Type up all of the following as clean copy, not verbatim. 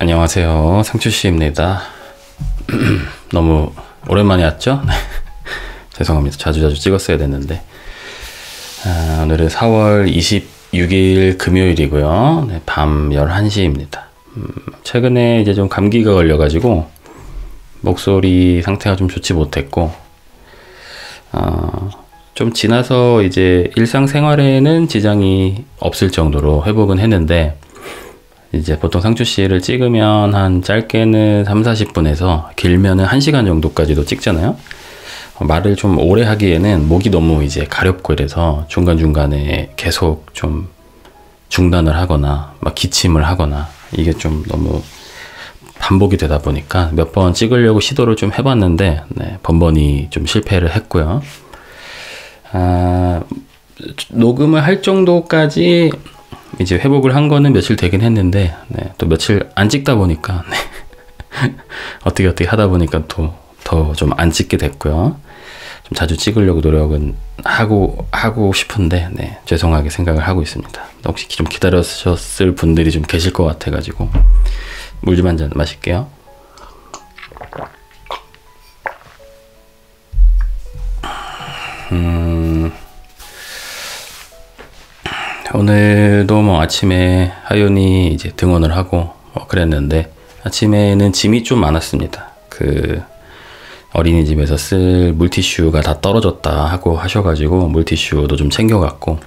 안녕하세요, 상추씨입니다. 너무 오랜만에 왔죠? 죄송합니다. 자주자주 찍었어야 됐는데. 오늘은 4월 26일 금요일이고요. 네, 밤 11시입니다. 최근에 이제 좀 감기가 걸려가지고 목소리 상태가 좀 좋지 못했고, 좀 지나서 이제 일상생활에는 지장이 없을 정도로 회복은 했는데, 이제 보통 상추씨를 찍으면 한 짧게는 30-40분에서 길면은 1시간 정도까지도 찍잖아요. 말을 좀 오래 하기에는 목이 너무 이제 가렵고 이래서 중간중간에 계속 좀 중단을 하거나 막 기침을 하거나 이게 좀 너무 반복이 되다 보니까 몇 번 찍으려고 시도를 좀 해봤는데, 네, 번번이 좀 실패를 했고요. 녹음을 할 정도까지 이제 회복을 한 거는 며칠 되긴 했는데, 네, 또 며칠 안 찍다 보니까, 네. 어떻게 하다 보니까 또 더 좀 안 찍게 됐고요. 좀 자주 찍으려고 노력은 하고 싶은데, 네, 죄송하게 생각을 하고 있습니다. 혹시 좀 기다리셨을 분들이 좀 계실 것 같아가지고 물 좀 한 잔 마실게요. 오늘도 뭐 아침에 하윤이 이제 등원을 하고 그랬는데, 아침에는 짐이 좀 많았습니다. 그 어린이집에서 쓸 물티슈가 다 떨어졌다 하고 하셔가지고 물티슈도 좀 챙겨갔고,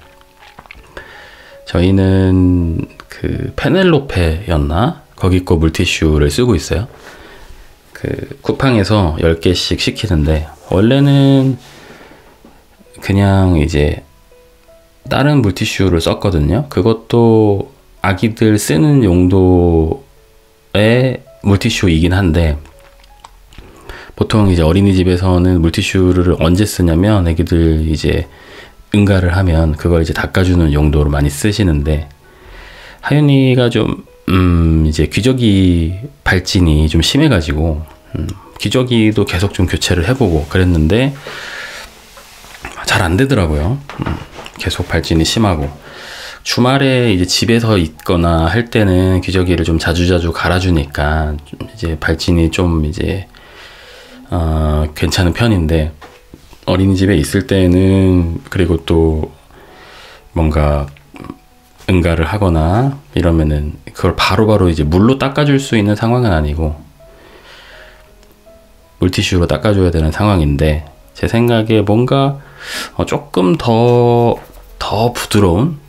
저희는 그 페넬로페였나? 거기 거 물티슈를 쓰고 있어요. 그 쿠팡에서 10개씩 시키는데, 원래는 그냥 이제 다른 물티슈를 썼거든요. 그것도 아기들 쓰는 용도의 물티슈이긴 한데, 보통 이제 어린이집에서는 물티슈를 언제 쓰냐면 아기들 이제 응가를 하면 그걸 이제 닦아주는 용도로 많이 쓰시는데, 하윤이가 좀 이제 기저귀 발진이 좀 심해가지고 기저귀도 계속 좀 교체를 해보고 그랬는데 잘 안 되더라고요. 계속 발진이 심하고, 주말에 이제 집에서 있거나 할 때는 기저귀를 좀 자주자주 갈아주니까 좀 이제 발진이 좀 이제 괜찮은 편인데, 어린이집에 있을 때는, 그리고 또 뭔가 응가를 하거나 이러면은 그걸 바로바로 이제 물로 닦아줄 수 있는 상황은 아니고 물티슈로 닦아줘야 되는 상황인데, 제 생각에 뭔가 조금 더 부드러운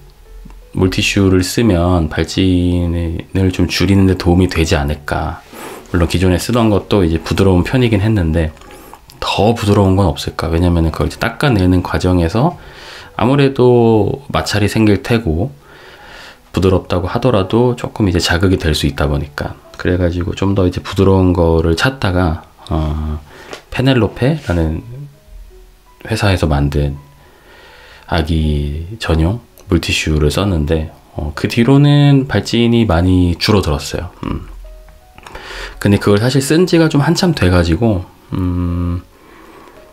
물티슈를 쓰면 발진을 좀 줄이는 데 도움이 되지 않을까. 물론 기존에 쓰던 것도 이제 부드러운 편이긴 했는데 더 부드러운 건 없을까. 왜냐면 그걸 이제 닦아내는 과정에서 아무래도 마찰이 생길 테고, 부드럽다고 하더라도 조금 이제 자극이 될 수 있다 보니까, 그래가지고 좀 더 이제 부드러운 거를 찾다가 페넬로페라는 회사에서 만든 아기 전용 물티슈를 썼는데, 그 뒤로는 발진이 많이 줄어들었어요. 근데 그걸 사실 쓴 지가 좀 한참 돼가지고,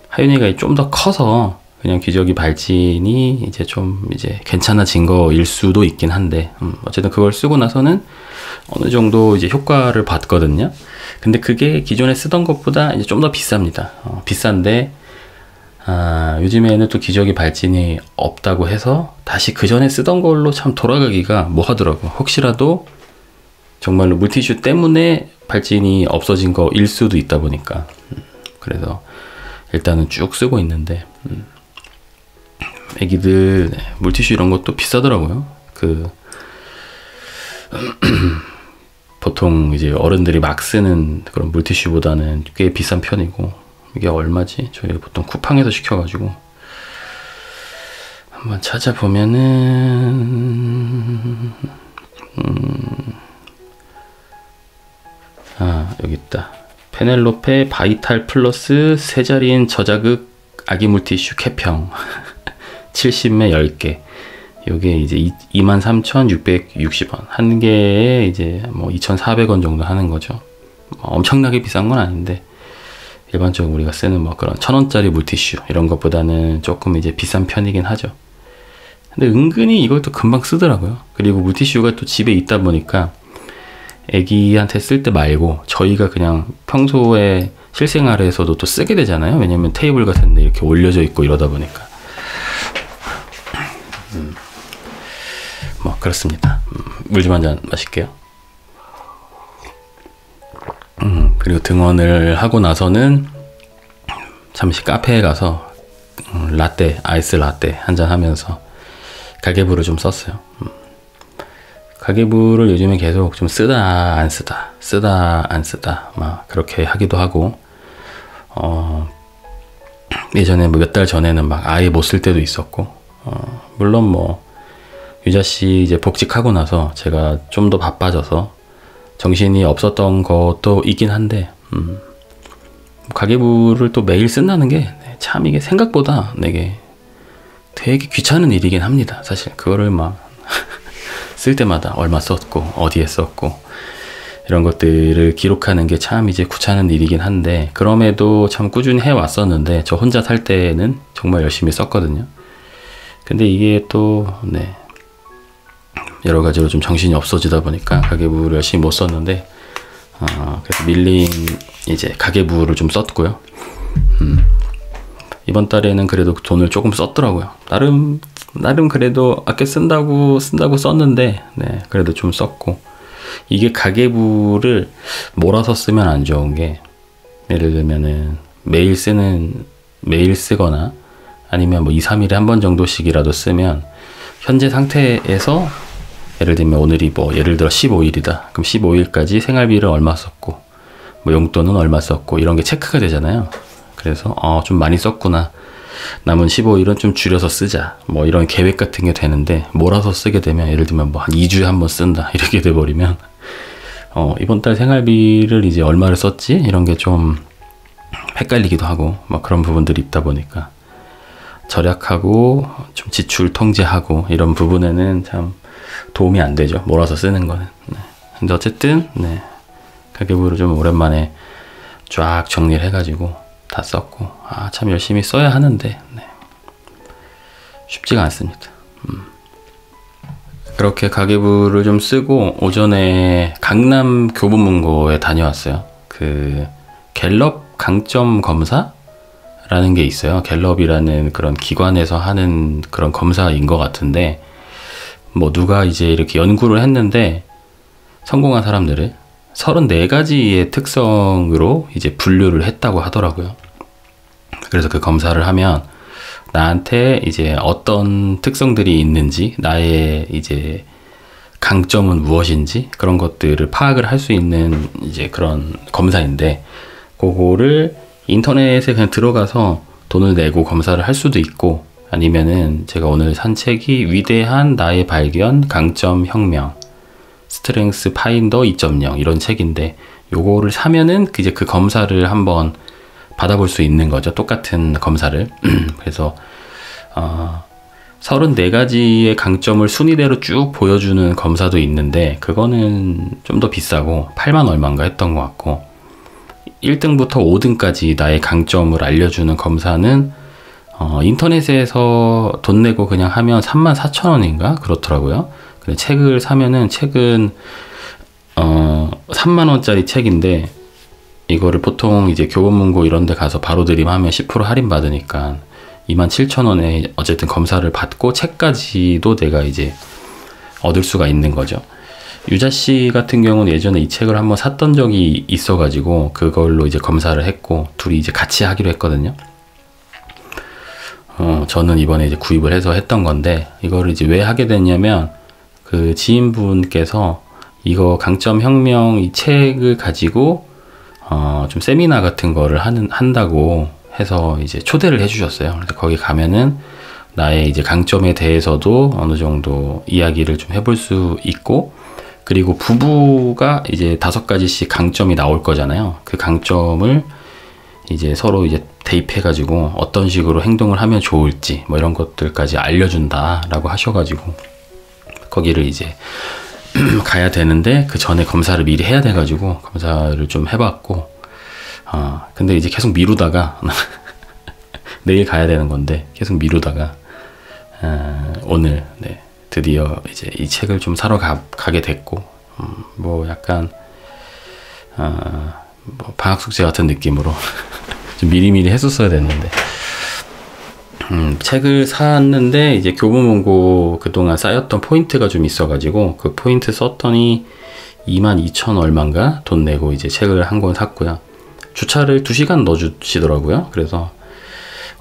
하윤이가 좀 더 커서 그냥 기저귀 발진이 이제 좀 이제 괜찮아진 거일 수도 있긴 한데, 어쨌든 그걸 쓰고 나서는 어느 정도 이제 효과를 봤거든요. 근데 그게 기존에 쓰던 것보다 이제 좀 더 비쌉니다. 비싼데, 요즘에는 또 기저귀 발진이 없다고 해서 다시 그 전에 쓰던 걸로 참 돌아가기가 뭐하더라고. 혹시라도 정말로 물티슈 때문에 발진이 없어진 거일 수도 있다 보니까, 그래서 일단은 쭉 쓰고 있는데, 애기들 물티슈 이런 것도 비싸더라고요. 그 보통 이제 어른들이 막 쓰는 그런 물티슈보다는 꽤 비싼 편이고, 이게 얼마지? 저희 보통 쿠팡에서 시켜가지고 한번 찾아보면은 여기 있다. 페넬로페 바이탈 플러스 세자리엔 저자극 아기 물티슈 캡형 70매 10개. 요게 이제 23,660원. 한 개에 이제 뭐 2,400원 정도 하는 거죠. 엄청나게 비싼 건 아닌데, 일반적으로 우리가 쓰는 뭐 그런 1,000원짜리 물티슈 이런 것보다는 조금 이제 비싼 편이긴 하죠. 근데 은근히 이걸 또 금방 쓰더라고요. 그리고 물티슈가 또 집에 있다 보니까 애기한테 쓸 때 말고 저희가 그냥 평소에 실생활에서도 또 쓰게 되잖아요. 왜냐면 테이블 같은 데 이렇게 올려져 있고 이러다 보니까. 뭐 그렇습니다. 물 좀 한 잔 마실게요. 그리고 등원을 하고 나서는 잠시 카페에 가서 라떼, 아이스 라떼 한잔 하면서 가계부를 좀 썼어요. 가계부를 요즘에 계속 좀 쓰다 안 쓰다 막 그렇게 하기도 하고, 예전에 뭐 몇 달 전에는 막 아예 못 쓸 때도 있었고, 물론 뭐 유자씨 이제 복직하고 나서 제가 좀 더 바빠져서 정신이 없었던 것도 있긴 한데, 가계부를 또 매일 쓴다는 게 참 이게 생각보다 되게 귀찮은 일이긴 합니다. 사실 그거를 막 쓸 때마다 얼마 썼고 어디에 썼고 이런 것들을 기록하는 게 참 이제 귀찮은 일이긴 한데, 그럼에도 참 꾸준히 해왔었는데 저 혼자 살 때는 정말 열심히 썼거든요. 근데 이게 또 여러 가지로 좀 정신이 없어지다 보니까 가계부를 열심히 못 썼는데, 그래서 밀린 이제 가계부를 좀 썼고요. 이번 달에는 그래도 돈을 조금 썼더라고요. 나름 그래도 아껴 쓴다고 썼는데, 그래도 좀 썼고. 이게 가계부를 몰아서 쓰면 안 좋은 게, 예를 들면은 매일 쓰거나 아니면 뭐 2, 3일에 한 번 정도씩이라도 쓰면 현재 상태에서, 예를 들면 오늘이 뭐 예를 들어 15일이다. 그럼 15일까지 생활비를 얼마 썼고 뭐 용돈은 얼마 썼고 이런 게 체크가 되잖아요. 그래서 좀 많이 썼구나, 남은 15일은 좀 줄여서 쓰자, 뭐 이런 계획 같은 게 되는데, 몰아서 쓰게 되면 예를 들면 뭐 한 2주에 한 번 쓴다 이렇게 돼 버리면 이번 달 생활비를 이제 얼마를 썼지 이런 게 좀 헷갈리기도 하고 막 그런 부분들이 있다 보니까 절약하고 좀 지출 통제하고 이런 부분에는 참 도움이 안 되죠, 몰아서 쓰는 거는. 근데 어쨌든 가계부를 좀 오랜만에 쫙 정리를 해가지고 다 썼고, 참 열심히 써야 하는데 쉽지가 않습니다. 그렇게 가계부를 좀 쓰고 오전에 강남 교보문고에 다녀왔어요. 그 갤럽 강점 검사라는 게 있어요. 갤럽이라는 그런 기관에서 하는 그런 검사인 것 같은데, 뭐 누가 이제 이렇게 연구를 했는데 성공한 사람들을 34가지의 특성으로 이제 분류를 했다고 하더라고요. 그래서 그 검사를 하면 나한테 이제 어떤 특성들이 있는지, 나의 이제 강점은 무엇인지 그런 것들을 파악을 할 수 있는 이제 그런 검사인데, 그거를 인터넷에 그냥 들어가서 돈을 내고 검사를 할 수도 있고, 아니면은 제가 오늘 산 책이 위대한 나의 발견 강점 혁명 스트렝스 파인더 2.0 이런 책인데, 요거를 사면은 이제 그 검사를 한번 받아볼 수 있는 거죠. 똑같은 검사를. 그래서 34가지의 강점을 순위대로 쭉 보여주는 검사도 있는데, 그거는 좀 더 비싸고 8만 얼마인가 했던 것 같고, 1등부터 5등까지 나의 강점을 알려주는 검사는 인터넷에서 돈 내고 그냥 하면 34,000원인가 그렇더라고요. 근데 책을 사면은, 책은 3만원짜리 책인데, 이거를 보통 이제 교보문고 이런 데 가서 바로 드림하면 10% 할인 받으니까 27,000원에 어쨌든 검사를 받고 책까지도 내가 이제 얻을 수가 있는 거죠. 유자씨 같은 경우는 예전에 이 책을 한번 샀던 적이 있어가지고 그걸로 이제 검사를 했고, 둘이 이제 같이 하기로 했거든요. 저는 이번에 이제 구입을 해서 했던 건데, 이거를 이제 왜 하게 됐냐면, 그 지인분께서 이거 강점 혁명 이 책을 가지고 좀 세미나 같은 거를 한다고 해서 이제 초대를 해주셨어요. 그래서 거기 가면은 나의 이제 강점에 대해서도 어느 정도 이야기를 좀 해볼 수 있고, 그리고 부부가 이제 5가지씩 강점이 나올 거잖아요. 그 강점을 이제 서로 이제 대입해가지고 어떤 식으로 행동을 하면 좋을지 뭐 이런 것들까지 알려준다라고 하셔가지고 거기를 이제 가야 되는데, 그 전에 검사를 미리 해야 돼가지고 검사를 좀 해봤고, 근데 이제 계속 미루다가 내일 가야 되는 건데 계속 미루다가 오늘 드디어 이제 이 책을 좀 사러 가게 됐고, 뭐 약간 뭐 방학 숙제 같은 느낌으로 좀 미리미리 했었어야 됐는데, 책을 샀는데 이제 교보문고 그동안 쌓였던 포인트가 좀 있어가지고 그 포인트 썼더니 22,000 얼마인가 돈 내고 이제 책을 한 권 샀고요. 주차를 2시간 넣어주시더라고요. 그래서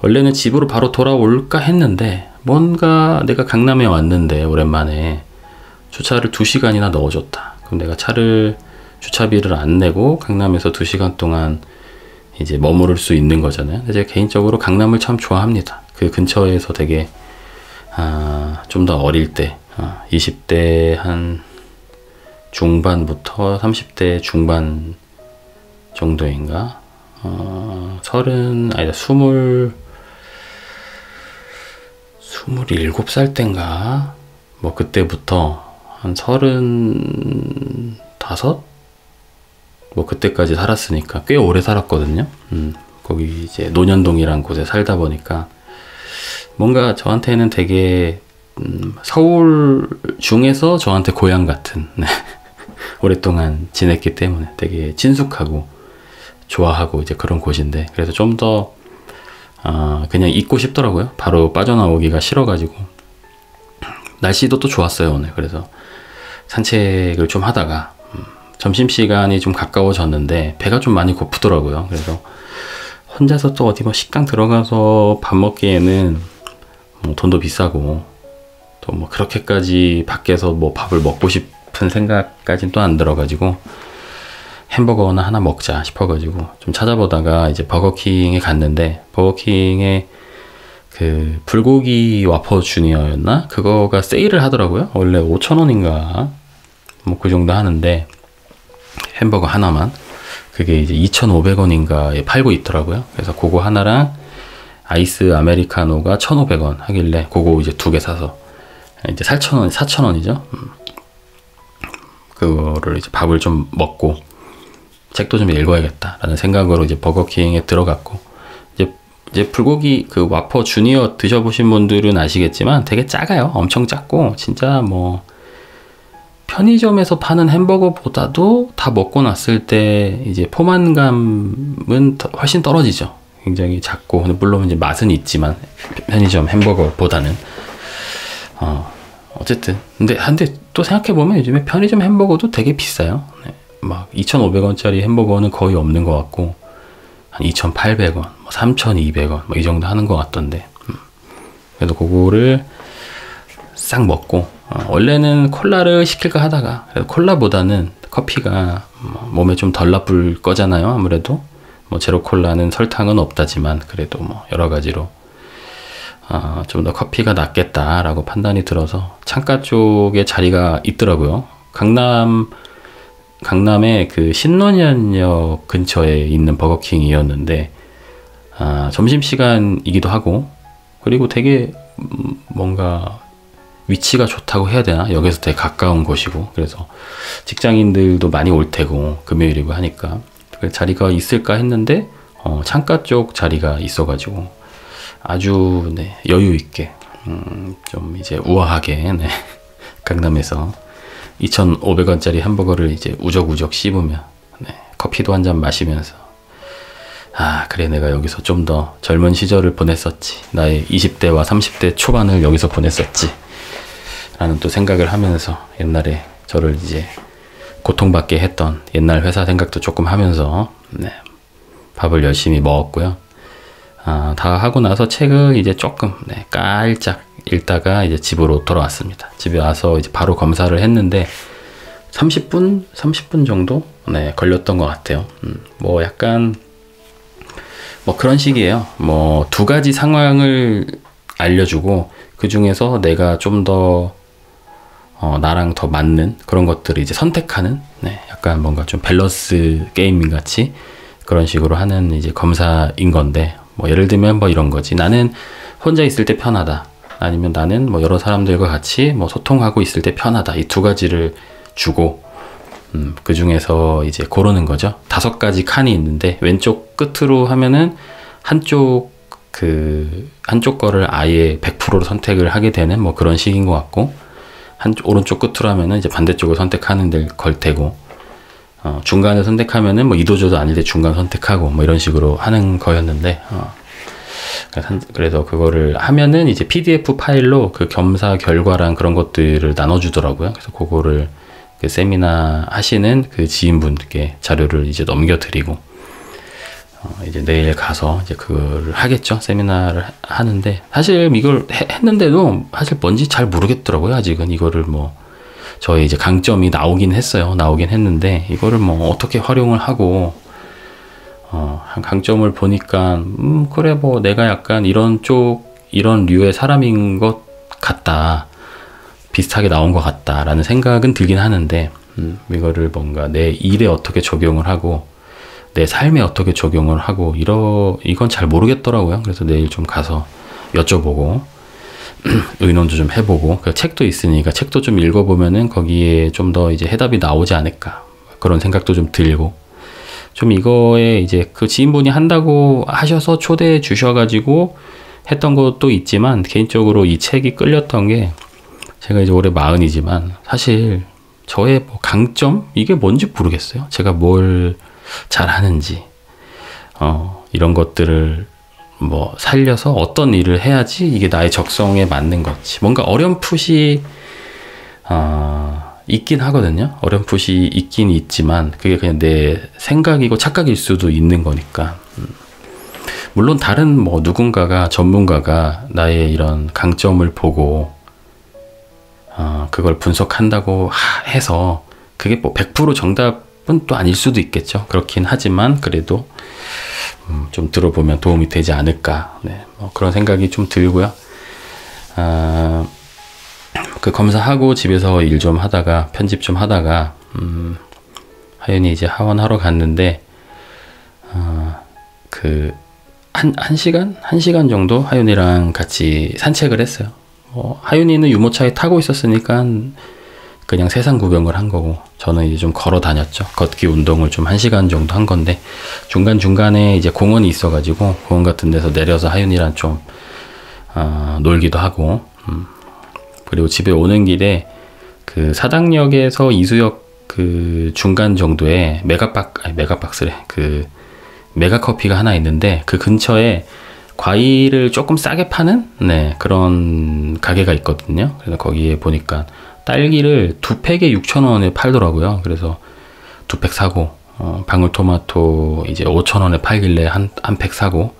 원래는 집으로 바로 돌아올까 했는데 뭔가 내가 강남에 왔는데 오랜만에 주차를 2시간이나 넣어줬다. 그럼 내가 주차비를 안 내고 강남에서 2시간 동안 이제 머무를 수 있는 거잖아요. 근데 제가 개인적으로 강남을 참 좋아합니다. 그 근처에서 되게 좀 더 어릴 때 20대 한 중반부터 30대 중반 정도인가 27살 땐가 뭐 그때부터 한 35? 뭐 그때까지 살았으니까 꽤 오래 살았거든요. 거기 이제 논현동이란 곳에 살다 보니까 뭔가 저한테는 되게 서울 중에서 저한테 고향 같은 오랫동안 지냈기 때문에 되게 친숙하고 좋아하고 이제 그런 곳인데, 그래서 좀 더 그냥 있고 싶더라고요. 바로 빠져나오기가 싫어가지고. 날씨도 또 좋았어요 오늘. 그래서 산책을 좀 하다가 점심시간이 좀 가까워졌는데 배가 좀 많이 고프더라고요. 그래서 혼자서 또 어디 뭐 식당 들어가서 밥 먹기에는 뭐 돈도 비싸고 또 뭐 그렇게까지 밖에서 뭐 밥을 먹고 싶은 생각까지는 또 안 들어가지고 햄버거나 하나 먹자 싶어가지고 좀 찾아보다가 이제 버거킹에 갔는데, 버거킹에 그 불고기 와퍼 주니어였나? 그거가 세일을 하더라고요. 원래 5,000원인가 뭐 그 정도 하는데 햄버거 하나만 그게 이제 2,500원인가에 팔고 있더라고요. 그래서 그거 하나랑 아이스 아메리카노가 1,500원 하길래 그거 이제 2개 사서 이제 4,000원이죠. 그거를 이제 밥을 좀 먹고 책도 좀 읽어야겠다라는 생각으로 이제 버거킹에 들어갔고, 이제 불고기 그 와퍼 주니어 드셔보신 분들은 아시겠지만 되게 작아요. 엄청 작고 진짜 뭐 편의점에서 파는 햄버거보다도 다 먹고 났을 때 이제 포만감은 훨씬 떨어지죠. 굉장히 작고, 물론 이제 맛은 있지만 편의점 햄버거보다는 어쨌든 근데 또 생각해보면 요즘에 편의점 햄버거도 되게 비싸요. 막 2,500원짜리 햄버거는 거의 없는 것 같고 한 2,800원, 뭐 3,200원 뭐 이 정도 하는 것 같던데, 그래서 그거를 싹 먹고 원래는 콜라를 시킬까 하다가 그래도 콜라보다는 커피가 몸에 좀 덜 나쁠 거잖아요. 아무래도 뭐 제로 콜라는 설탕은 없다지만 그래도 뭐 여러 가지로 좀 더 커피가 낫겠다라고 판단이 들어서 창가 쪽에 자리가 있더라고요. 강남의 그 신논현역 근처에 있는 버거킹이었는데 점심시간이기도 하고, 그리고 되게 뭔가 위치가 좋다고 해야 되나? 여기서 되게 가까운 곳이고, 그래서 직장인들도 많이 올 테고 금요일이고 하니까 자리가 있을까 했는데 창가 쪽 자리가 있어가지고 아주 여유 있게 좀 이제 우아하게 강남에서 2,500원짜리 햄버거를 이제 우적우적 씹으며 커피도 한 잔 마시면서 그래 내가 여기서 좀 더 젊은 시절을 보냈었지, 나의 20대와 30대 초반을 여기서 보냈었지 라는 또 생각을 하면서 옛날에 저를 이제 고통받게 했던 옛날 회사 생각도 조금 하면서 밥을 열심히 먹었고요. 다 하고 나서 책을 이제 조금 깔짝 읽다가 이제 집으로 돌아왔습니다. 집에 와서 이제 바로 검사를 했는데 30분 정도 걸렸던 것 같아요. 뭐 약간 뭐 그런 식이에요. 뭐 2가지 상황을 알려주고 그 중에서 내가 좀 더 나랑 더 맞는 그런 것들을 이제 선택하는 약간 뭔가 좀 밸런스 게임 같이 그런 식으로 하는 이제 검사인 건데, 뭐 예를 들면 뭐 이런 거지. 나는 혼자 있을 때 편하다. 아니면 나는 뭐 여러 사람들과 같이 뭐 소통하고 있을 때 편하다. 이 2가지를 주고 그 중에서 이제 고르는 거죠. 5가지 칸이 있는데 왼쪽 끝으로 하면은 한쪽 거를 아예 100%로 선택을 하게 되는 뭐 그런 식인 것 같고, 오른쪽 끝으로 하면은 이제 반대쪽을 선택하는 데 걸 테고, 중간을 선택하면은 뭐 이도저도 아닐 때 중간 선택하고 뭐 이런 식으로 하는 거였는데, 그래서 그거를 하면은 이제 PDF 파일로 그 겸사 결과랑 그런 것들을 나눠주더라고요. 그래서 그거를 그 세미나 하시는 그 지인분께 자료를 이제 넘겨드리고, 이제 내일 가서 이제 그걸 하겠죠. 세미나를 하는데, 사실 이걸 했는데도 사실 뭔지 잘 모르겠더라고요. 아직은 이거를 뭐, 저의 이제 강점이 나오긴 했는데, 이거를 뭐 어떻게 활용을 하고, 강점을 보니까, 그래, 뭐 내가 약간 이런 류의 사람인 것 같다. 비슷하게 나온 것 같다라는 생각은 들긴 하는데, 이거를 뭔가 내 일에 어떻게 적용을 하고, 내 삶에 어떻게 적용을 하고, 이건 잘 모르겠더라고요. 그래서 내일 좀 가서 여쭤보고, 의논도 좀 해보고, 그 책도 있으니까 책도 좀 읽어보면은 거기에 좀 더 이제 해답이 나오지 않을까. 그런 생각도 좀 들고, 좀 이거에 이제 그 지인분이 한다고 하셔서 초대해 주셔가지고 했던 것도 있지만, 개인적으로 이 책이 끌렸던 게, 제가 이제 올해 40이지만, 사실 저의 뭐 강점? 이게 뭔지 모르겠어요. 제가 뭘 잘하는지, 이런 것들을 뭐 살려서 어떤 일을 해야지 이게 나의 적성에 맞는 건지, 뭔가 어렴풋이 있긴 하거든요. 어렴풋이 있긴 있지만 그게 그냥 내 생각이고 착각일 수도 있는 거니까. 물론 다른 뭐 누군가가, 전문가가 나의 이런 강점을 보고 그걸 분석한다고 해서 그게 뭐 100% 정답은 또 아닐 수도 있겠죠. 그렇긴 하지만 그래도 좀 들어보면 도움이 되지 않을까. 네, 뭐 그런 생각이 좀 들고요. 그 검사하고 집에서 일 좀 하다가, 편집 좀 하다가, 하윤이 이제 하원하러 갔는데, 한 시간 정도 하윤이랑 같이 산책을 했어요. 하윤이는 유모차에 타고 있었으니까 그냥 세상 구경을 한 거고, 저는 이제 좀 걸어 다녔죠. 걷기 운동을 좀 1시간 정도 한 건데, 중간중간에 이제 공원이 있어가지고, 공원 같은 데서 내려서 하윤이랑 좀, 놀기도 하고, 그리고 집에 오는 길에 그 사당역에서 이수역 그 중간 정도에 그 메가커피가 하나 있는데, 그 근처에 과일을 조금 싸게 파는 그런 가게가 있거든요. 그래서 거기에 보니까 딸기를 2팩에 6,000원에 팔더라고요. 그래서 2팩 사고, 방울토마토 이제 5,000원에 팔길래 한 팩 사고,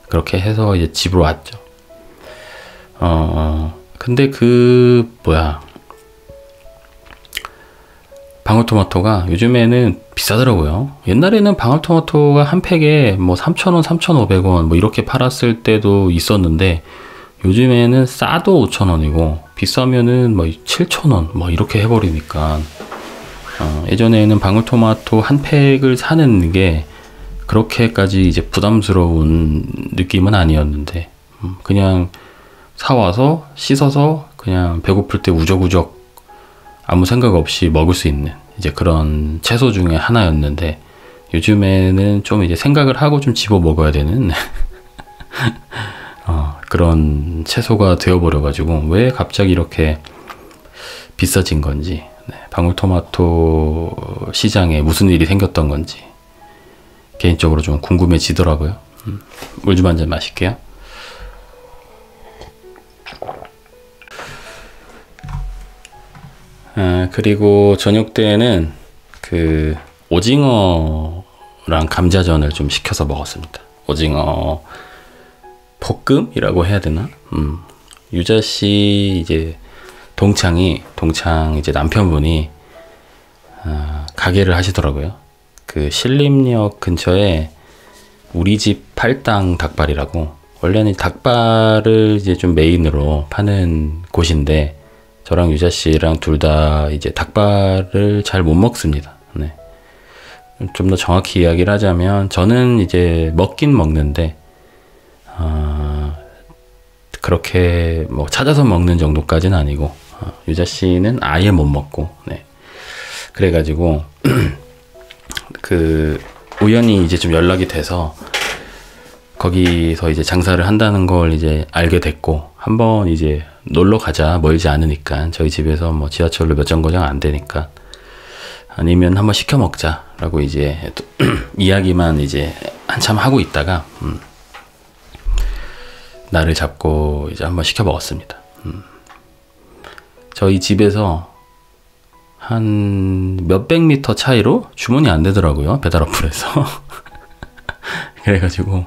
그렇게 해서 이제 집으로 왔죠. 근데 방울토마토가 요즘에는 비싸더라고요. 옛날에는 방울토마토가 한 팩에 뭐 3,000원, 3,500원 뭐 이렇게 팔았을 때도 있었는데, 요즘에는 싸도 5,000원이고 비싸면은 뭐 7,000원 뭐 이렇게 해버리니까, 예전에는 방울토마토 한 팩을 사는 게 그렇게까지 이제 부담스러운 느낌은 아니었는데, 그냥 사와서 씻어서 그냥 배고플 때 우적우적 아무 생각 없이 먹을 수 있는 이제 그런 채소 중에 하나였는데, 요즘에는 좀 이제 생각을 하고 좀 집어 먹어야 되는 그런 채소가 되어버려가지고, 왜 갑자기 이렇게 비싸진 건지, 방울토마토 시장에 무슨 일이 생겼던 건지 개인적으로 좀 궁금해지더라고요. 물 좀 한 잔 마실게요. 그리고 저녁 때는 그 오징어랑 감자전을 좀 시켜서 먹었습니다. 오징어 볶음이라고 해야 되나? 유자 씨 이제 동창 이제 남편분이 가게를 하시더라고요. 그 신림역 근처에 우리 집 팔당 닭발이라고, 원래는 닭발을 이제 좀 메인으로 파는 곳인데, 저랑 유자 씨랑 둘 다 이제 닭발을 잘 못 먹습니다. 네. 좀 더 정확히 이야기를 하자면, 저는 이제 먹긴 먹는데, 그렇게 뭐 찾아서 먹는 정도까지는 아니고, 유자 씨는 아예 못 먹고, 그래가지고, 우연히 이제 좀 연락이 돼서, 거기서 이제 장사를 한다는 걸 이제 알게 됐고, 한번 이제 놀러 가자. 멀지 않으니까. 저희 집에서 뭐 지하철로 몇 정거장 안 되니까. 아니면 한번 시켜 먹자. 라고 이제 이야기만 이제 한참 하고 있다가 날을 잡고 이제 한번 시켜 먹었습니다. 저희 집에서 한 몇백 미터 차이로 주문이 안 되더라고요, 배달 어플에서. 그래가지고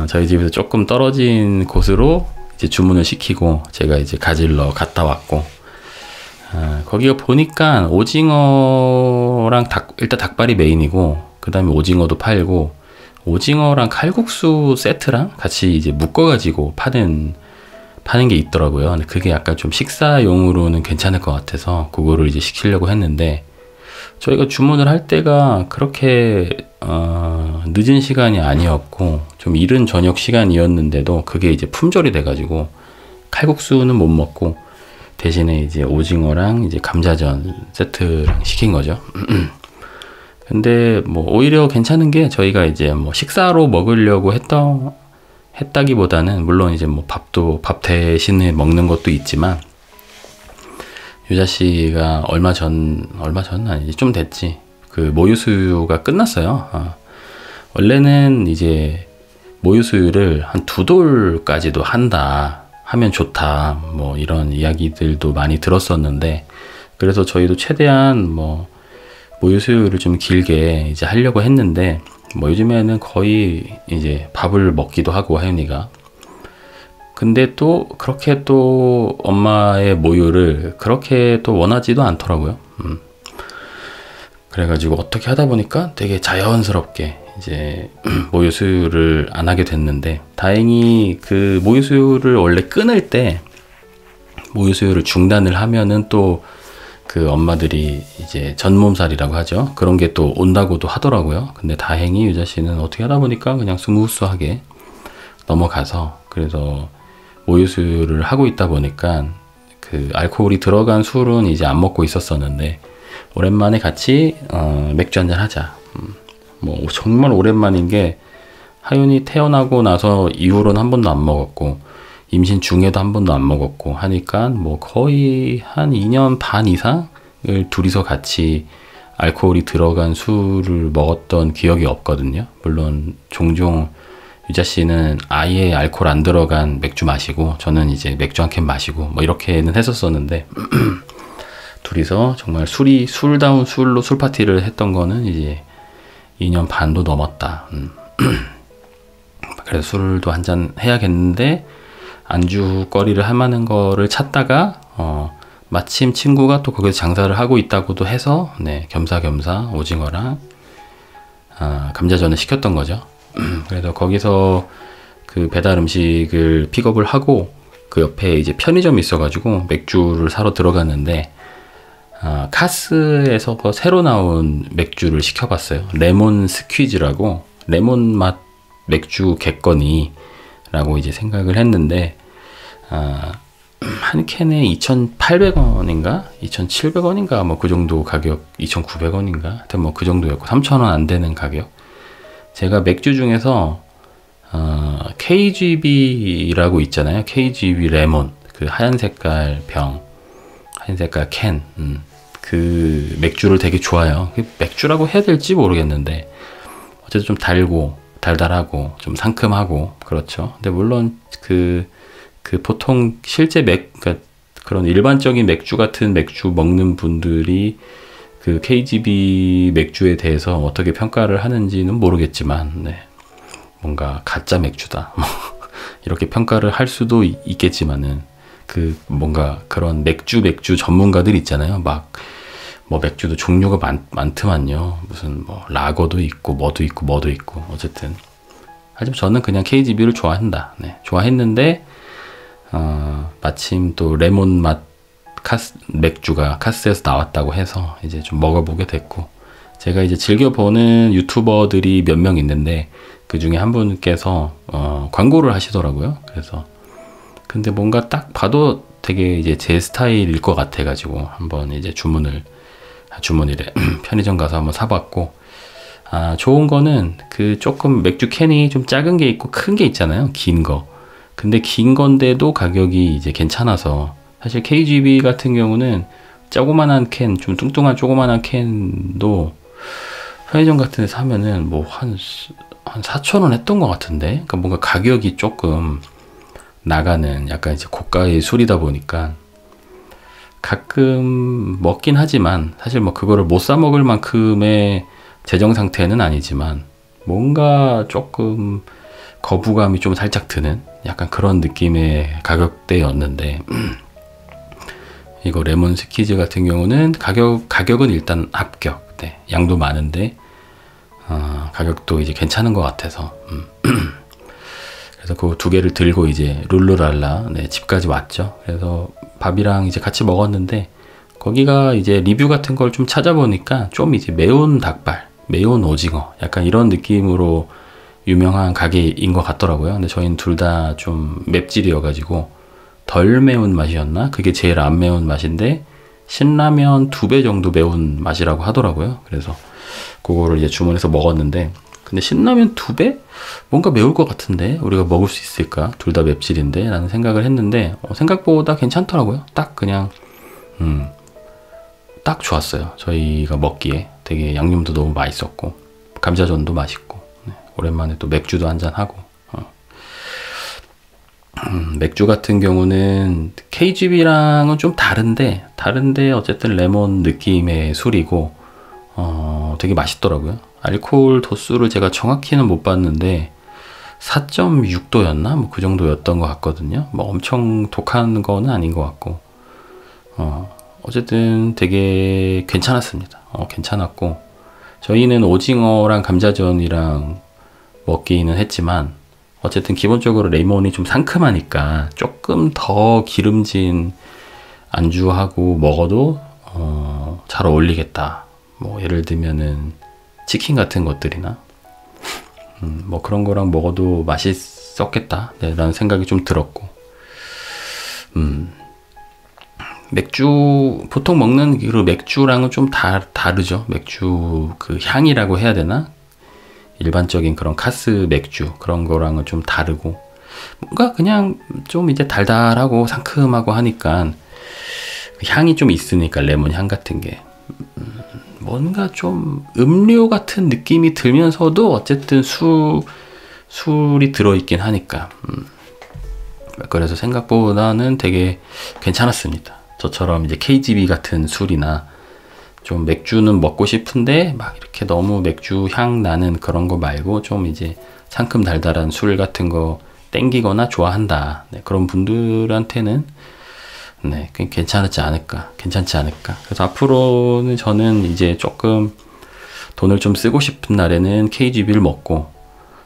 저희 집에서 조금 떨어진 곳으로 이제 주문을 시키고 제가 이제 가지러 갔다 왔고, 거기가 보니까 오징어랑 일단 닭발이 메인이고, 그 다음에 오징어도 팔고, 오징어랑 칼국수 세트랑 같이 이제 묶어가지고 파는 게 있더라고요. 근데 그게 약간 좀 식사용으로는 괜찮을 것 같아서 그거를 이제 시키려고 했는데, 저희가 주문을 할 때가 그렇게 늦은 시간이 아니었고 좀 이른 저녁 시간이었는데도 그게 이제 품절이 돼가지고 칼국수는 못 먹고 대신에 이제 오징어랑 이제 감자전 세트랑 시킨 거죠. 근데 뭐 오히려 괜찮은 게, 저희가 이제 뭐 식사로 먹으려고 했다기보다는 물론 이제 뭐 밥 대신에 먹는 것도 있지만, 유자 씨가 얼마 전 아니지, 좀 됐지. 그 모유수유가 끝났어요. 원래는 이제 모유수유를 한 2돌까지도 하면 좋다, 뭐 이런 이야기들도 많이 들었었는데, 그래서 저희도 최대한 뭐 모유수유를 좀 길게 이제 하려고 했는데, 뭐 요즘에는 거의 이제 밥을 먹기도 하고 하윤이가. 근데 또 그렇게 또 엄마의 모유를 그렇게 또 원하지도 않더라고요. 그래가지고 어떻게 하다 보니까 되게 자연스럽게 이제 모유 수유를 안 하게 됐는데, 다행히 그 모유 수유를 원래 끊을 때 모유 수유를 중단을 하면은 또 그 엄마들이 이제 전몸살이라고 하죠. 그런 게 또 온다고도 하더라고요. 근데 다행히 유자 씨는 어떻게 하다 보니까 그냥 스무스하게 넘어가서, 그래서 모유 수유를 하고 있다 보니까 그 알코올이 들어간 술은 이제 안 먹고 있었었는데, 오랜만에 같이 맥주 한잔 하자. 뭐 정말 오랜만인 게, 하윤이 태어나고 나서 이후로는 한 번도 안 먹었고 임신 중에도 한 번도 안 먹었고 하니까 뭐 거의 한 2년 반 이상을 둘이서 같이 알코올이 들어간 술을 먹었던 기억이 없거든요. 물론 종종 유자 씨는 아예 알코올 안 들어간 맥주 마시고 저는 이제 맥주 한 캔 마시고 뭐 이렇게는 했었었는데, 둘이서 정말 술다운 술로 술 파티를 했던 거는 이제 2년 반도 넘었다. 그래서 술도 한잔 해야겠는데 안주거리를 할 만한 거를 찾다가 마침 친구가 또 거기서 장사를 하고 있다고도 해서 겸사겸사 오징어랑 감자전을 시켰던 거죠. 그래서 거기서 그 배달 음식을 픽업을 하고 그 옆에 이제 편의점이 있어가지고 맥주를 사러 들어갔는데, 카스에서 새로 나온 맥주를 시켜봤어요. 레몬 스퀴즈라고, 레몬 맛 맥주 객거니 라고 이제 생각을 했는데, 한 캔에 2,800원인가 2,700원인가 뭐 그 정도 가격, 2,900원인가 하여튼 뭐 그 정도였고 3,000원 안 되는 가격. 제가 맥주 중에서 KGB라고 있잖아요. KGB 레몬, 그 하얀 색깔 병, 하얀 색깔 캔, 그 맥주를 되게 좋아해요. 맥주라고 해야 될지 모르겠는데 어쨌든 좀 달달하고 좀 상큼하고 그렇죠. 근데 물론 그 보통 실제 그러니까 그런 일반적인 맥주 같은 맥주 먹는 분들이 그 KGB 맥주에 대해서 어떻게 평가를 하는지는 모르겠지만, 뭔가 가짜 맥주다 이렇게 평가를 할 수도 있겠지만은, 그 뭔가 그런 맥주 전문가들 있잖아요. 막 뭐 맥주도 종류가 많더만요. 무슨 뭐 라거도 있고 뭐도 있고 어쨌든 하지만 저는 그냥 KGB를 좋아한다. 좋아했는데 마침 또 레몬 맛 맥주가 카스에서 나왔다고 해서 이제 좀 먹어보게 됐고, 제가 이제 즐겨보는 유튜버들이 몇 명 있는데 그 중에 한 분께서 광고를 하시더라고요. 그래서 근데 뭔가 딱 봐도 되게 이제 제 스타일일 것 같아가지고 한번 이제 주문이래 편의점 가서 한번 사봤고, 좋은 거는 그 조금 맥주 캔이 좀 작은 게 있고 큰 게 있잖아요. 긴 거. 근데 긴 건데도 가격이 이제 괜찮아서, 사실 KGB 같은 경우는 조그만한 캔, 좀 뚱뚱한 조그만한 캔도 편의점 같은 데 사면은 뭐 한 4,000원 했던 것 같은데, 그러니까 뭔가 가격이 조금 나가는 약간 이제 고가의 술이다 보니까 가끔 먹긴 하지만 사실 뭐 그거를 못 사 먹을 만큼의 재정 상태는 아니지만 뭔가 조금 거부감이 좀 살짝 드는 약간 그런 느낌의 가격대였는데 이거 레몬 스퀴즈 같은 경우는 가격은 일단 합격. 네, 양도 많은데 가격도 이제 괜찮은 것 같아서 그래서 그 두 개를 들고 이제 룰루랄라 네, 집까지 왔죠. 그래서 밥이랑 이제 같이 먹었는데 거기가 이제 리뷰 같은 걸 좀 찾아보니까 좀 이제 매운 닭발, 매운 오징어 약간 이런 느낌으로 유명한 가게인 것 같더라고요. 근데 저희는 둘 다 좀 맵찔이어가지고 덜 매운 맛이었나? 그게 제일 안 매운 맛인데 신라면 2배 정도 매운 맛이라고 하더라고요. 그래서 그거를 이제 주문해서 먹었는데 근데 신라면 2배? 뭔가 매울 것 같은데 우리가 먹을 수 있을까? 둘 다 맵찔인데 라는 생각을 했는데 생각보다 괜찮더라고요. 딱 그냥 딱 좋았어요. 저희가 먹기에 되게 양념도 너무 맛있었고 감자전도 맛있고 네, 오랜만에 또 맥주도 한잔하고 맥주 같은 경우는 KGB랑은 좀 다른데 어쨌든 레몬 느낌의 술이고 되게 맛있더라고요. 알코올 도수를 제가 정확히는 못 봤는데 4.6도였나? 뭐 그 정도였던 것 같거든요. 뭐 엄청 독한 거는 아닌 것 같고 어쨌든 되게 괜찮았습니다. 괜찮았고 저희는 오징어랑 감자전이랑 먹기는 했지만 어쨌든 기본적으로 레몬이 좀 상큼하니까 조금 더 기름진 안주하고 먹어도 잘 어울리겠다. 뭐 예를 들면은 치킨 같은 것들이나 뭐 그런 거랑 먹어도 맛있었겠다 네, 라는 생각이 좀 들었고 맥주 보통 먹는 그 맥주랑은 좀 다르죠. 맥주 그 향이라고 해야 되나? 일반적인 그런 카스 맥주 그런 거랑은 좀 다르고 뭔가 그냥 좀 이제 달달하고 상큼하고 하니까 향이 좀 있으니까 레몬 향 같은 게 뭔가 좀 음료 같은 느낌이 들면서도 어쨌든 술이 들어있긴 하니까 그래서 생각보다는 되게 괜찮았습니다. 저처럼 이제 KGB 같은 술이나 좀 맥주는 먹고 싶은데 막 이렇게 너무 맥주 향 나는 그런 거 말고 좀 이제 상큼 달달한 술 같은 거 땡기거나 좋아한다. 네, 그런 분들한테는 네, 괜찮지 않을까. 그래서 앞으로는 저는 이제 조금 돈을 좀 쓰고 싶은 날에는 KGB를 먹고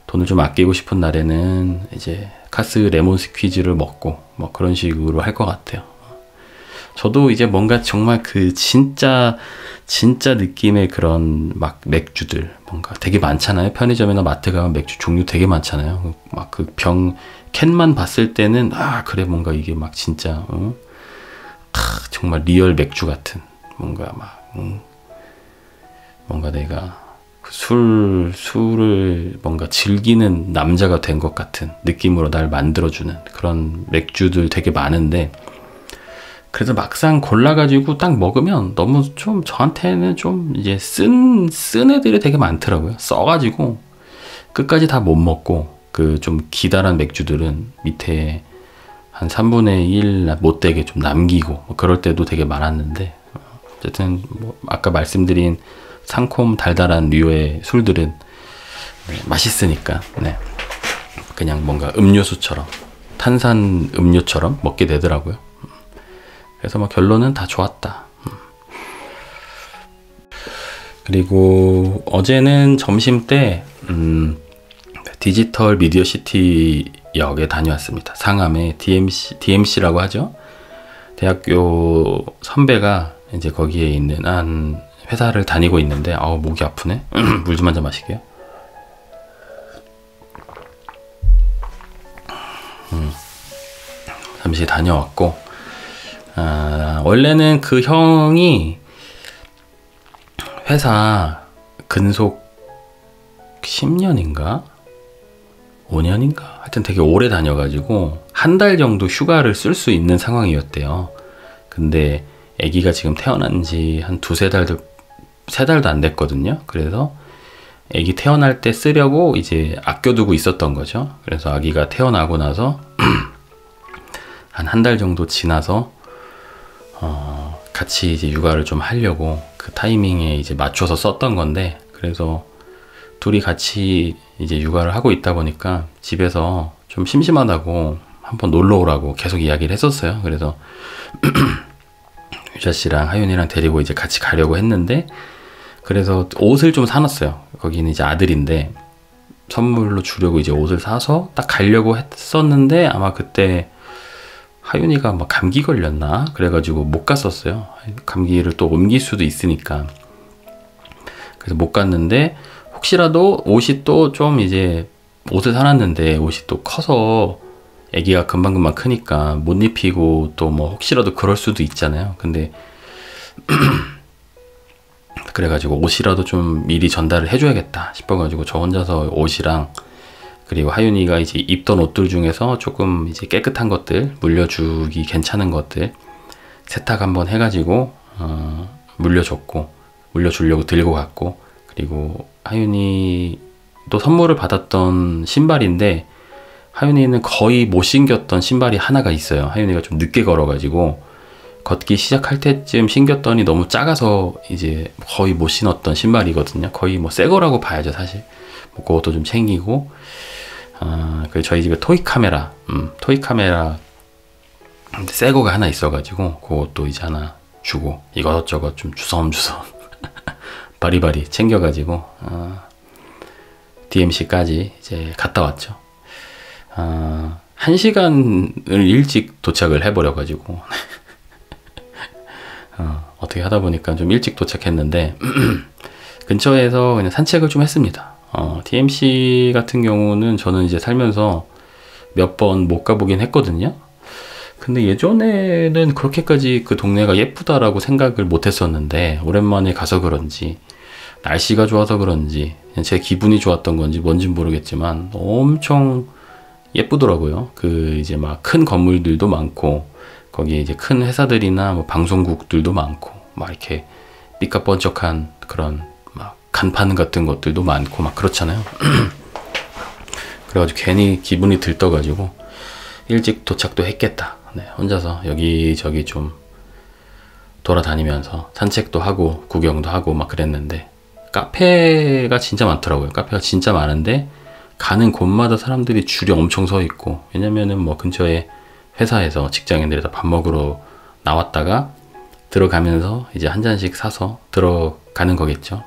돈을 좀 아끼고 싶은 날에는 이제 카스 레몬 스퀴즈를 먹고 뭐 그런 식으로 할 것 같아요. 저도 이제 뭔가 정말 그 진짜 느낌의 그런 막 맥주들 뭔가 되게 많잖아요. 편의점이나 마트 가면 맥주 종류 되게 많잖아요. 막 그 캔만 봤을 때는 그래 뭔가 이게 막 진짜 정말 리얼 맥주 같은 뭔가 막 뭔가 내가 술을 뭔가 즐기는 남자가 된 것 같은 느낌으로 날 만들어주는 그런 맥주들 되게 많은데 그래서 막상 골라가지고 딱 먹으면 너무 좀 저한테는 좀 이제 쓴 애들이 되게 많더라고요. 써가지고 끝까지 다 못 먹고 그 좀 기다란 맥주들은 밑에 한 3분의 1 못되게 좀 남기고 뭐 그럴 때도 되게 많았는데 어쨌든 뭐 아까 말씀드린 상콤 달달한 류의 술들은 네, 맛있으니까 네. 그냥 뭔가 음료수처럼 탄산 음료처럼 먹게 되더라고요. 그래서 뭐 결론은 다 좋았다. 그리고 어제는 점심 때 디지털 미디어 시티 역에 다녀왔습니다. 상암의 DMC라고 하죠. 대학교 선배가 이제 거기에 있는 한 회사를 다니고 있는데 목이 아프네. 물 좀 한잔 마실게요. 잠시 다녀왔고 원래는 그 형이 회사 근속 10년인가? 5년인가? 하여튼 되게 오래 다녀가지고 한 달 정도 휴가를 쓸 수 있는 상황이었대요. 근데 아기가 지금 태어난 지 한 3달도 안 됐거든요. 그래서 아기 태어날 때 쓰려고 이제 아껴두고 있었던 거죠. 그래서 아기가 태어나고 나서 한 달 정도 지나서 같이 이제 육아를 좀 하려고 그 타이밍에 이제 맞춰서 썼던 건데, 그래서 둘이 같이 이제 육아를 하고 있다 보니까 집에서 좀 심심하다고 한번 놀러 오라고 계속 이야기를 했었어요. 그래서 유자 씨랑 하윤이랑 데리고 이제 같이 가려고 했는데, 그래서 옷을 좀 사놨어요. 거기는 이제 아들인데 선물로 주려고 이제 옷을 사서 딱 가려고 했었는데, 아마 그때 하윤이가 막 감기 걸렸나 그래가지고 못 갔었어요. 감기를 또 옮길 수도 있으니까. 그래서 못 갔는데, 혹시라도 옷이 또 좀 이제 옷을 사놨는데 옷이 또 커서 아기가 금방금방 크니까 못 입히고 또 뭐 혹시라도 그럴 수도 있잖아요. 근데 그래가지고 옷이라도 좀 미리 전달을 해줘야겠다 싶어가지고 저 혼자서 옷이랑, 그리고 하윤이가 이제 입던 옷들 중에서 조금 이제 깨끗한 것들, 물려주기 괜찮은 것들 세탁 한번 해가지고 물려줬고, 물려주려고 들고 갔고, 그리고 하윤이도 선물을 받았던 신발인데 하윤이는 거의 못 신겼던 신발이 하나가 있어요. 하윤이가 좀 늦게 걸어가지고 걷기 시작할 때쯤 신겼더니 너무 작아서 이제 거의 못 신었던 신발이거든요. 거의 뭐 새 거라고 봐야죠, 사실. 뭐 그것도 좀 챙기고, 그 저희 집에 토이 카메라 새 거가 하나 있어가지고 그것도 이제 하나 주고, 이것저것 좀 주섬주섬 바리바리 챙겨가지고 DMC까지 이제 갔다 왔죠. 1시간을 일찍 도착을 해버려가지고 어떻게 하다 보니까 좀 일찍 도착했는데 근처에서 그냥 산책을 좀 했습니다. DMC 같은 경우는 저는 이제 살면서 몇 번 못 가보긴 했거든요. 근데 예전에는 그렇게까지 그 동네가 예쁘다라고 생각을 못 했었는데, 오랜만에 가서 그런지, 날씨가 좋아서 그런지, 제 기분이 좋았던 건지 뭔진 모르겠지만 엄청 예쁘더라고요. 그 이제 막 큰 건물들도 많고, 거기에 이제 큰 회사들이나 뭐 방송국들도 많고, 막 이렇게 삐까뻔쩍한 그런 막 간판 같은 것들도 많고 막 그렇잖아요. 그래가지고 괜히 기분이 들떠가지고 일찍 도착도 했겠다. 네, 혼자서 여기저기 좀 돌아다니면서 산책도 하고 구경도 하고 막 그랬는데, 카페가 진짜 많더라고요. 카페가 진짜 많은데 가는 곳마다 사람들이 줄이 엄청 서 있고, 왜냐면은 뭐 근처에 회사에서 직장인들이 다 밥 먹으러 나왔다가 들어가면서 이제 한 잔씩 사서 들어가는 거겠죠.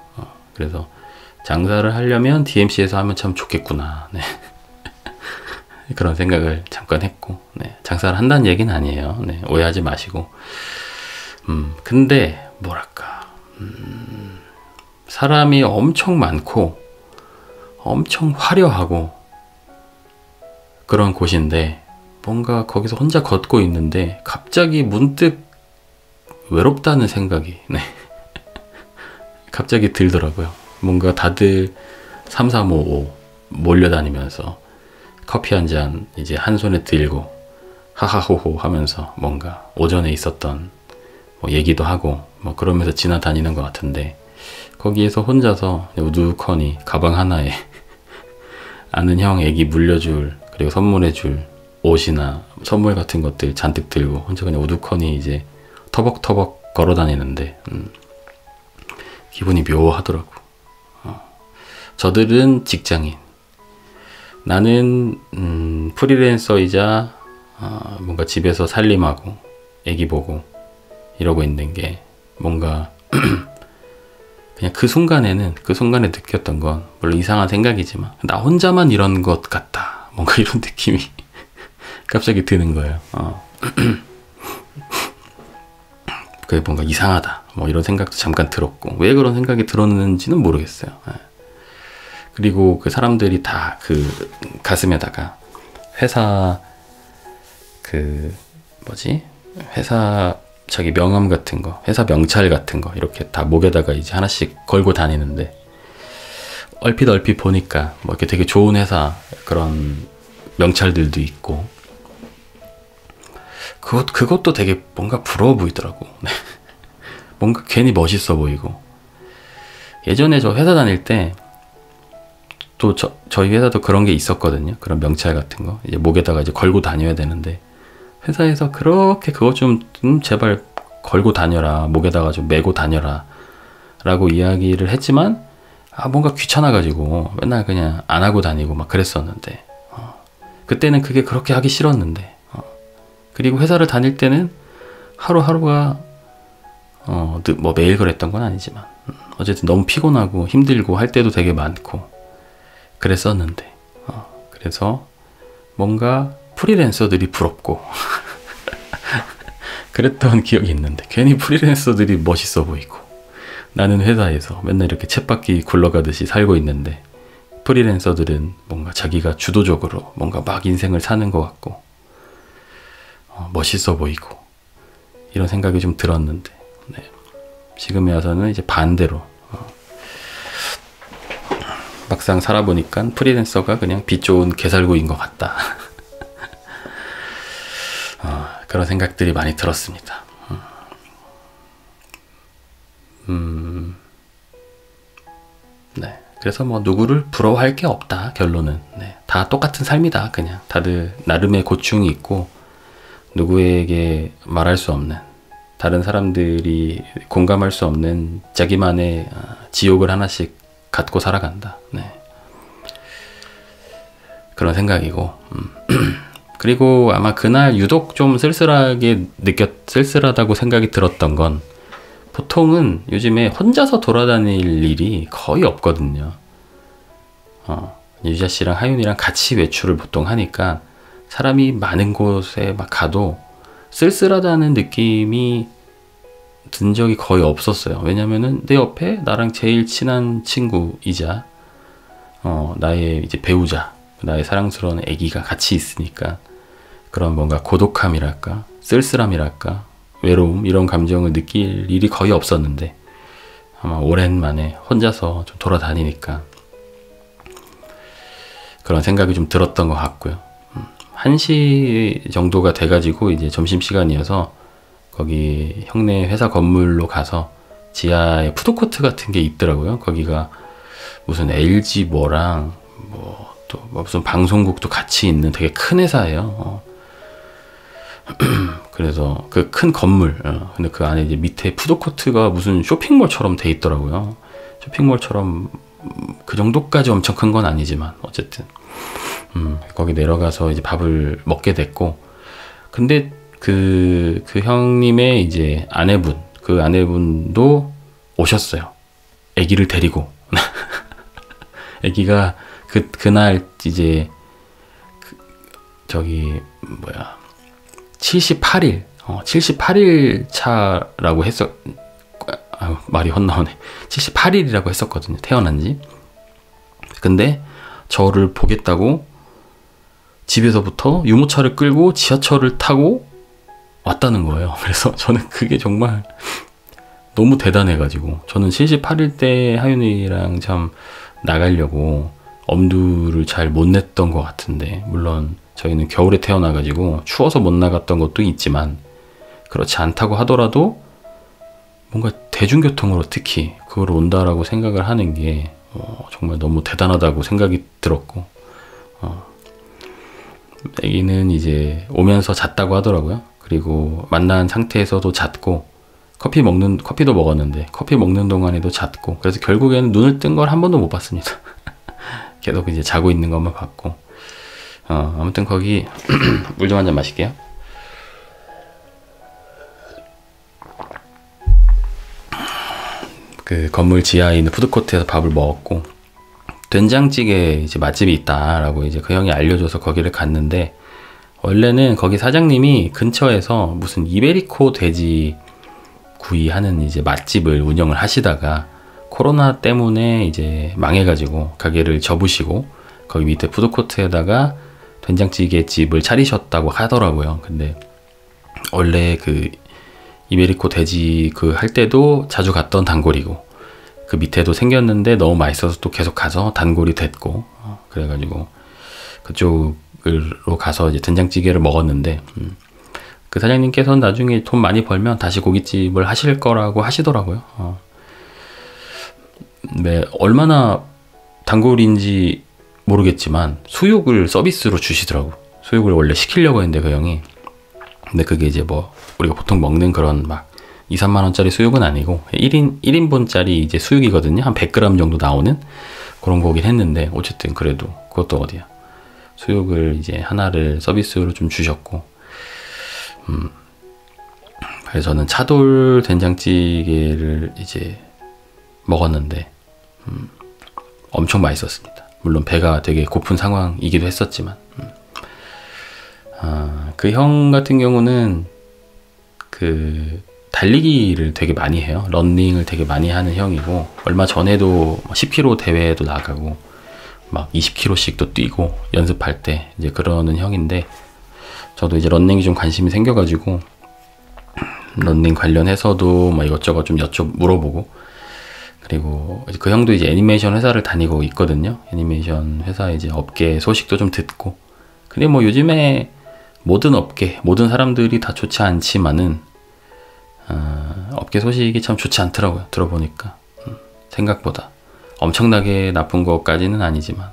그래서 장사를 하려면 DMC에서 하면 참 좋겠구나. 네. 그런 생각을 잠깐 했고, 네. 장사를 한다는 얘기는 아니에요. 네. 오해하지 마시고. 근데 뭐랄까, 사람이 엄청 많고 엄청 화려하고 그런 곳인데, 뭔가 거기서 혼자 걷고 있는데 갑자기 문득 외롭다는 생각이, 네. 갑자기 들더라고요. 뭔가 다들 3, 4, 5, 5 몰려다니면서 커피 한 잔 이제 한 손에 들고 하하호호 하면서 뭔가 오전에 있었던 뭐 얘기도 하고 뭐 그러면서 지나다니는 것 같은데, 거기에서 혼자서 우두커니 가방 하나에 아는 형 애기 물려줄, 그리고 선물해줄 옷이나 선물 같은 것들 잔뜩 들고 혼자 그냥 우두커니 이제 터벅터벅 걸어 다니는데 기분이 묘하더라고. 저들은 직장인, 나는 프리랜서이자 뭔가 집에서 살림하고 애기 보고 이러고 있는 게 뭔가 그냥 그 순간에 느꼈던 건, 물론 이상한 생각이지만 나 혼자만 이런 것 같다, 뭔가 이런 느낌이 갑자기 드는 거예요. 그게 뭔가 이상하다, 뭐 이런 생각도 잠깐 들었고, 왜 그런 생각이 들었는지는 모르겠어요. 그리고 그 사람들이 다 그 가슴에다가 회사 회사 자기 명함 같은 거, 회사 명찰 같은 거 이렇게 다 목에다가 이제 하나씩 걸고 다니는데, 얼핏 보니까 뭐 이렇게 되게 좋은 회사 그런 명찰들도 있고, 그것도 되게 뭔가 부러워 보이더라고. 뭔가 괜히 멋있어 보이고. 예전에 저 회사 다닐 때 또 저희 회사도 그런 게 있었거든요. 그런 명찰 같은 거 이제 목에다가 이제 걸고 다녀야 되는데, 회사에서 그렇게 그거 좀 제발 걸고 다녀라, 목에다가 좀 메고 다녀라 라고 이야기를 했지만, 뭔가 귀찮아가지고 맨날 그냥 안 하고 다니고 막 그랬었는데, 그때는 그게 그렇게 하기 싫었는데, 그리고 회사를 다닐 때는 하루하루가 뭐 매일 그랬던 건 아니지만 어쨌든 너무 피곤하고 힘들고 할 때도 되게 많고 그랬었는데, 그래서 뭔가 프리랜서들이 부럽고 그랬던 기억이 있는데, 괜히 프리랜서들이 멋있어 보이고, 나는 회사에서 맨날 이렇게 쳇바퀴 굴러가듯이 살고 있는데 프리랜서들은 뭔가 자기가 주도적으로 뭔가 막 인생을 사는 것 같고 멋있어 보이고, 이런 생각이 좀 들었는데, 네. 지금에 와서는 이제 반대로 막상 살아보니까 프리랜서가 그냥 빛 좋은 개살구인 것 같다. 그런 생각들이 많이 들었습니다. 네. 그래서 뭐 누구를 부러워할 게 없다, 결론은. 네. 다 똑같은 삶이다. 그냥 다들 나름의 고충이 있고, 누구에게 말할 수 없는, 다른 사람들이 공감할 수 없는 자기만의 지옥을 하나씩 갖고 살아간다. 네. 그런 생각이고, 그리고 아마 그날 유독 좀 쓸쓸하다고 생각이 들었던 건, 보통은 요즘에 혼자서 돌아다닐 일이 거의 없거든요. 유자 씨랑 하윤이랑 같이 외출을 보통 하니까 사람이 많은 곳에 막 가도 쓸쓸하다는 느낌이 든 적이 거의 없었어요. 왜냐면은 내 옆에 나랑 제일 친한 친구이자 나의 이제 배우자, 나의 사랑스러운 아기가 같이 있으니까 그런 뭔가 고독함이랄까, 쓸쓸함이랄까, 외로움, 이런 감정을 느낄 일이 거의 없었는데, 아마 오랜만에 혼자서 좀 돌아다니니까 그런 생각이 좀 들었던 것 같고요. 1시 정도가 돼가지고 이제 점심시간이어서 거기 형네 회사 건물로 가서 지하에 푸드코트 같은 게 있더라고요. 거기가 무슨 LG 뭐랑 뭐 또 무슨 방송국도 같이 있는 되게 큰 회사예요. 그래서 그 큰 건물, 근데 그 안에 이제 밑에 푸드코트가 무슨 쇼핑몰처럼 돼 있더라고요. 쇼핑몰처럼 그 정도까지 엄청 큰 건 아니지만 어쨌든 거기 내려가서 이제 밥을 먹게 됐고, 근데 그 형님의 이제 아내분, 그 아내분도 오셨어요. 아기를 데리고. 아기가 그날 이제 저기 뭐야 78일 78일 차라고 말이 헛나오네. 78일이라고 했었거든요, 태어난 지. 근데 저를 보겠다고 집에서부터 유모차를 끌고 지하철을 타고 왔다는 거예요. 그래서 저는 그게 정말 너무 대단해가지고, 저는 78일 때 하윤이랑 참 나가려고 엄두를 잘 못 냈던 것 같은데, 물론 저희는 겨울에 태어나가지고 추워서 못 나갔던 것도 있지만, 그렇지 않다고 하더라도 뭔가 대중교통으로 특히 그걸 온다라고 생각을 하는 게 정말 너무 대단하다고 생각이 들었고, 애기는 이제 오면서 잤다고 하더라고요. 그리고 만난 상태에서도 잤고, 커피도 먹었는데 커피 먹는 동안에도 잤고, 그래서 결국에는 눈을 뜬 걸 한 번도 못 봤습니다. 계속 이제 자고 있는 것만 봤고, 아무튼 거기 물 좀 한 잔 마실게요. 그 건물 지하에 있는 푸드코트에서 밥을 먹었고, 된장찌개 이제 맛집이 있다라고 이제 그 형이 알려줘서 거기를 갔는데, 원래는 거기 사장님이 근처에서 무슨 이베리코 돼지 구이 하는 이제 맛집을 운영을 하시다가 코로나 때문에 이제 망해가지고 가게를 접으시고 거기 밑에 푸드코트에다가 된장찌개 집을 차리셨다고 하더라고요. 근데 원래 그 이베리코 돼지 그 할 때도 자주 갔던 단골이고, 그 밑에도 생겼는데 너무 맛있어서 또 계속 가서 단골이 됐고, 그래가지고 그쪽으로 가서 이제 된장찌개를 먹었는데, 그 사장님께서는 나중에 돈 많이 벌면 다시 고깃집을 하실 거라고 하시더라고요. 네, 얼마나 단골인지 모르겠지만 수육을 서비스로 주시더라고. 수육을 원래 시키려고 했는데 그 형이, 근데 그게 이제 뭐 우리가 보통 먹는 그런 막 2, 3만 원짜리 수육은 아니고 1인분짜리 이제 수육이거든요. 한 100g 정도 나오는 그런 거긴 했는데, 어쨌든 그래도 그것도 어디야, 수육을 이제 하나를 서비스로 좀 주셨고, 그래서 저는 차돌 된장찌개를 이제 먹었는데 엄청 맛있었습니다. 물론 배가 되게 고픈 상황이기도 했었지만, 그 형 같은 경우는 그 달리기를 되게 많이 해요. 러닝을 되게 많이 하는 형이고, 얼마 전에도 10km 대회에도 나가고 막 20km씩도 뛰고 연습할 때 이제 그러는 형인데, 저도 이제 러닝이 좀 관심이 생겨가지고 러닝 관련해서도 막 이것저것 좀 물어보고, 그리고 그 형도 이제 애니메이션 회사를 다니고 있거든요. 애니메이션 회사 이제 업계 소식도 좀 듣고. 근데 뭐 요즘에 모든 업계, 모든 사람들이 다 좋지 않지만은 업계 소식이 참 좋지 않더라고요. 들어보니까 생각보다 엄청나게 나쁜 것까지는 아니지만,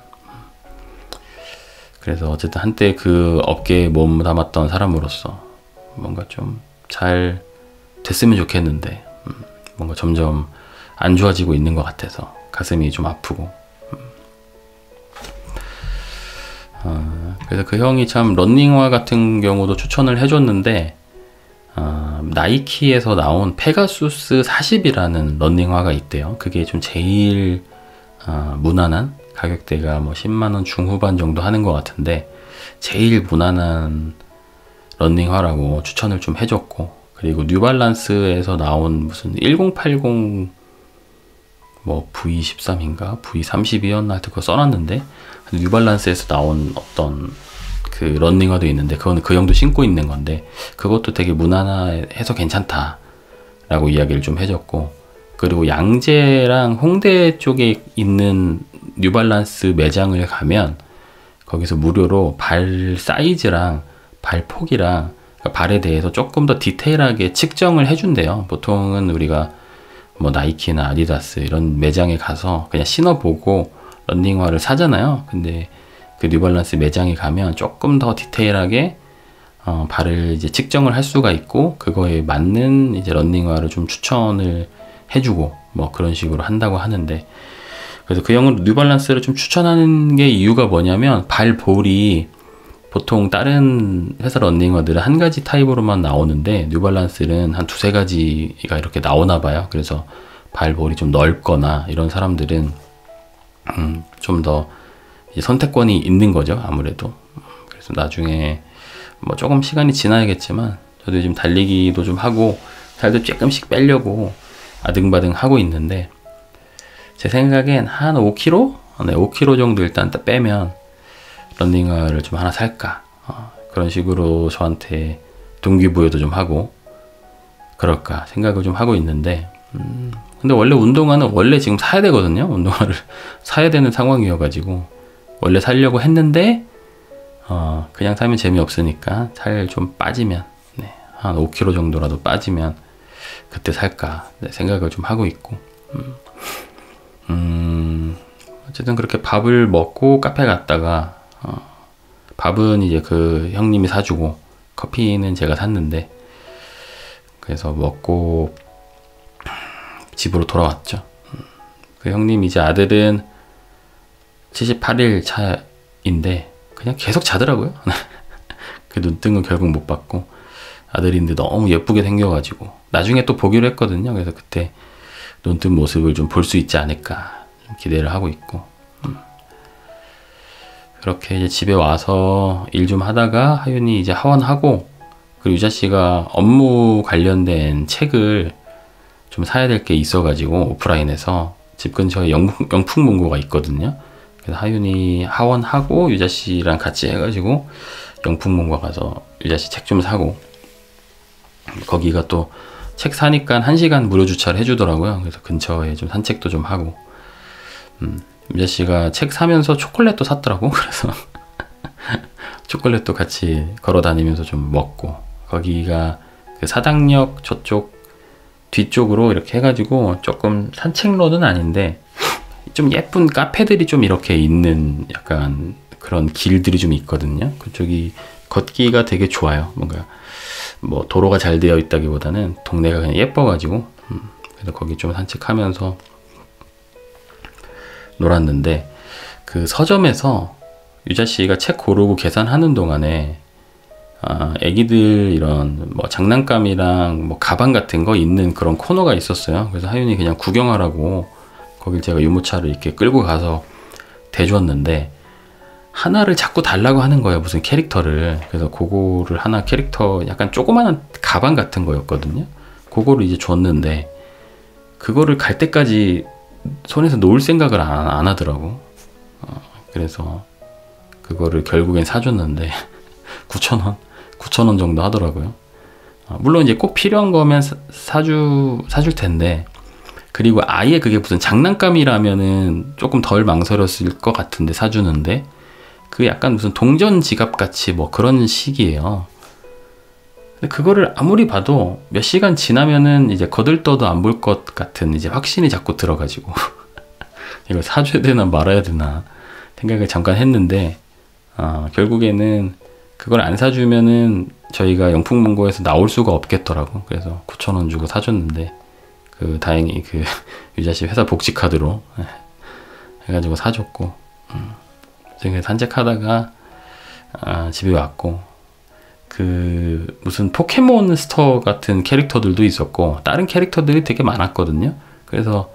그래서 어쨌든 한때 그 업계에 몸 담았던 사람으로서 뭔가 좀 잘 됐으면 좋겠는데, 뭔가 점점 안 좋아지고 있는 것 같아서 가슴이 좀 아프고, 그래서 그 형이 참 러닝화 같은 경우도 추천을 해줬는데, 나이키에서 나온 페가수스 40이라는 러닝화가 있대요. 그게 좀 제일 무난한, 가격대가 뭐 10만원 중후반 정도 하는 것 같은데, 제일 무난한 러닝화라고 추천을 좀 해줬고, 그리고 뉴발란스에서 나온 무슨 1080 뭐 V13인가 V32였나 하여튼 그거 써놨는데, 뉴발란스에서 나온 어떤 그 러닝화도 있는데, 그거는 그 형도 신고 있는 건데 그것도 되게 무난해서 괜찮다 라고 이야기를 좀 해줬고, 그리고 양재랑 홍대 쪽에 있는 뉴발란스 매장을 가면 거기서 무료로 발 사이즈랑 발 폭이랑 발에 대해서 조금 더 디테일하게 측정을 해준대요. 보통은 우리가 뭐 나이키나 아디다스 이런 매장에 가서 그냥 신어보고 러닝화를 사잖아요. 근데 그 뉴발란스 매장에 가면 조금 더 디테일하게 발을 이제 측정을 할 수가 있고, 그거에 맞는 이제 러닝화를 좀 추천을 해주고 뭐 그런 식으로 한다고 하는데, 그래서 그 형은 뉴발란스를 좀 추천하는 게 이유가 뭐냐면, 발볼이 보통 다른 회사 러닝화들은 한 가지 타입으로만 나오는데 뉴발란스는 한 두세 가지가 이렇게 나오나 봐요. 그래서 발볼이 좀 넓거나 이런 사람들은 좀 더 선택권이 있는 거죠, 아무래도. 그래서 나중에 뭐 조금 시간이 지나야겠지만, 저도 요즘 달리기도 좀 하고 살도 조금씩 빼려고 아등바등 하고 있는데, 제 생각엔 한 5kg? 네, 5kg 정도 일단 빼면 러닝화를 좀 하나 살까, 그런 식으로 저한테 동기부여도 좀 하고 그럴까 생각을 좀 하고 있는데, 근데 원래 운동화는 원래 지금 사야 되거든요. 운동화를 사야 되는 상황이어가지고 원래 사려고 했는데 그냥 사면 재미없으니까 살 좀 빠지면, 네, 한 5kg 정도라도 빠지면 그때 살까, 네, 생각을 좀 하고 있고, 어쨌든 그렇게 밥을 먹고 카페 갔다가, 밥은 이제 그 형님이 사주고 커피는 제가 샀는데, 그래서 먹고 집으로 돌아왔죠. 그 형님 이제 아들은 78일 차인데 그냥 계속 자더라고요. 그 눈뜬 결국 못 봤고, 아들인데 너무 예쁘게 생겨가지고 나중에 또 보기로 했거든요. 그래서 그때 눈뜬 모습을 좀 볼 수 있지 않을까 좀 기대를 하고 있고, 그렇게 이제 집에 와서 일 좀 하다가 하윤이 이제 하원하고, 그리고 유자 씨가 업무 관련된 책을 좀 사야 될 게 있어가지고 오프라인에서 집 근처에 영풍 문고가 있거든요. 그래서 하윤이 하원하고 유자 씨랑 같이 해가지고 영풍 문고 가서 유자 씨 책 좀 사고, 거기가 또 책 사니까 1시간 무료 주차를 해주더라고요. 그래서 근처에 좀 산책도 좀 하고, 유자 씨가 책 사면서 초콜릿도 샀더라고. 그래서 초콜릿도 같이 걸어 다니면서 좀 먹고, 거기가 그 사당역 저쪽 뒤쪽으로 이렇게 해가지고 조금 산책로는 아닌데 좀 예쁜 카페들이 좀 이렇게 있는 약간 그런 길들이 좀 있거든요. 그쪽이 걷기가 되게 좋아요. 뭔가 뭐 도로가 잘 되어 있다기보다는 동네가 그냥 예뻐가지고 그래서 거기 좀 산책하면서 놀았는데, 그 서점에서 유자 씨가 책 고르고 계산하는 동안에 애기들 이런 뭐 장난감이랑 뭐 가방 같은 거 있는 그런 코너가 있었어요. 그래서 하윤이 그냥 구경하라고 거길 제가 유모차를 이렇게 끌고 가서 대주었는데, 하나를 자꾸 달라고 하는 거예요. 무슨 캐릭터를. 그래서 그거를 하나 캐릭터 약간 조그마한 가방 같은 거였거든요. 그거를 이제 줬는데 그거를 갈 때까지 손에서 놓을 생각을 안 하더라고. 그래서 그거를 결국엔 사줬는데 9,000원 정도 하더라고요. 물론 이제 꼭 필요한 거면 사줄 텐데, 그리고 아예 그게 무슨 장난감이라면은 조금 덜 망설였을 것 같은데 사주는데, 그 약간 무슨 동전 지갑 같이 뭐 그런 식이에요. 근데 그거를 아무리 봐도 몇 시간 지나면은 이제 거들떠도 안 볼 것 같은 이제 확신이 자꾸 들어가지고 이걸 사줘야 되나 말아야 되나 생각을 잠깐 했는데, 결국에는 그걸 안 사주면은 저희가 영풍문고에서 나올 수가 없겠더라고. 그래서 9,000원 주고 사줬는데, 그 다행히 그 유자씨 회사 복지카드로 해가지고 사줬고, 산책하다가 집에 왔고, 그 무슨 포켓몬 스토어 같은 캐릭터들도 있었고 다른 캐릭터들이 되게 많았거든요. 그래서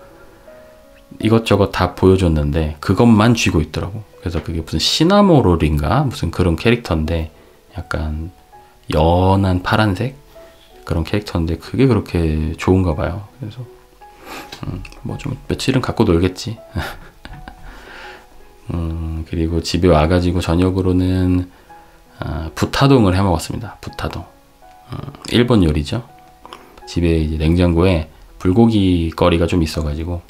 이것저것 다 보여줬는데 그것만 쥐고 있더라고. 그래서 그게 무슨 시나모롤인가 무슨 그런 캐릭터인데, 약간 연한 파란색 그런 캐릭터인데 그게 그렇게 좋은가 봐요. 그래서 뭐 좀 며칠은 갖고 놀겠지. 그리고 집에 와가지고 저녁으로는 부타동을 해 먹었습니다. 부타동. 일본 요리죠. 집에 이제 냉장고에 불고기 거리가 좀 있어가지고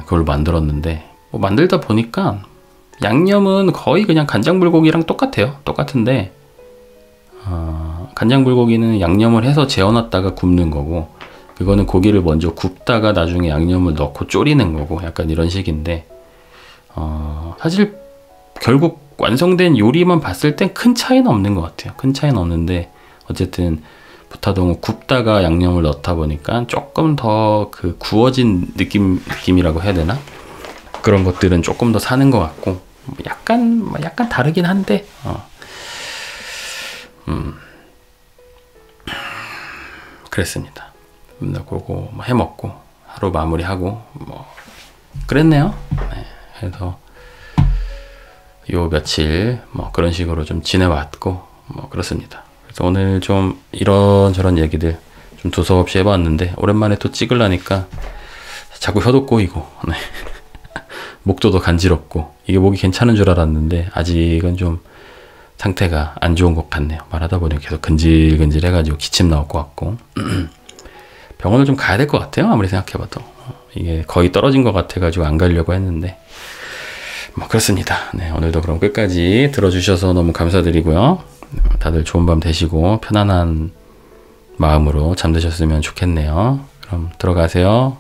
그걸 만들었는데, 뭐 만들다 보니까 양념은 거의 그냥 간장 불고기랑 똑같아요. 똑같은데 간장 불고기는 양념을 해서 재워놨다가 굽는 거고, 그거는 고기를 먼저 굽다가 나중에 양념을 넣고 졸이는 거고, 약간 이런 식인데, 사실 결국 완성된 요리만 봤을 땐 큰 차이는 없는 것 같아요. 큰 차이는 없는데 어쨌든 부타동은 굽다가 양념을 넣다 보니까 조금 더 그 구워진 느낌이라고 해야 되나? 그런 것들은 조금 더 사는 것 같고, 약간 다르긴 한데, 그랬습니다. 그거 해 먹고 하루 마무리하고 뭐 그랬네요. 네, 그래서 요 며칠 뭐 그런 식으로 좀 지내왔고 뭐 그렇습니다. 그래서 오늘 좀 이런저런 얘기들 좀 두서없이 해봤는데, 오랜만에 또 찍으려니까 자꾸 혀도 꼬이고, 네. 목도 더 간지럽고, 이게 목이 괜찮은 줄 알았는데 아직은 좀 상태가 안 좋은 것 같네요. 말하다 보니 계속 근질근질 해가지고 기침 나올 것 같고 병원을 좀 가야 될 것 같아요. 아무리 생각해봐도 이게 거의 떨어진 것 같아가지고 안 가려고 했는데 뭐 그렇습니다. 네, 오늘도 그럼 끝까지 들어주셔서 너무 감사드리고요. 다들 좋은 밤 되시고 편안한 마음으로 잠드셨으면 좋겠네요. 그럼 들어가세요.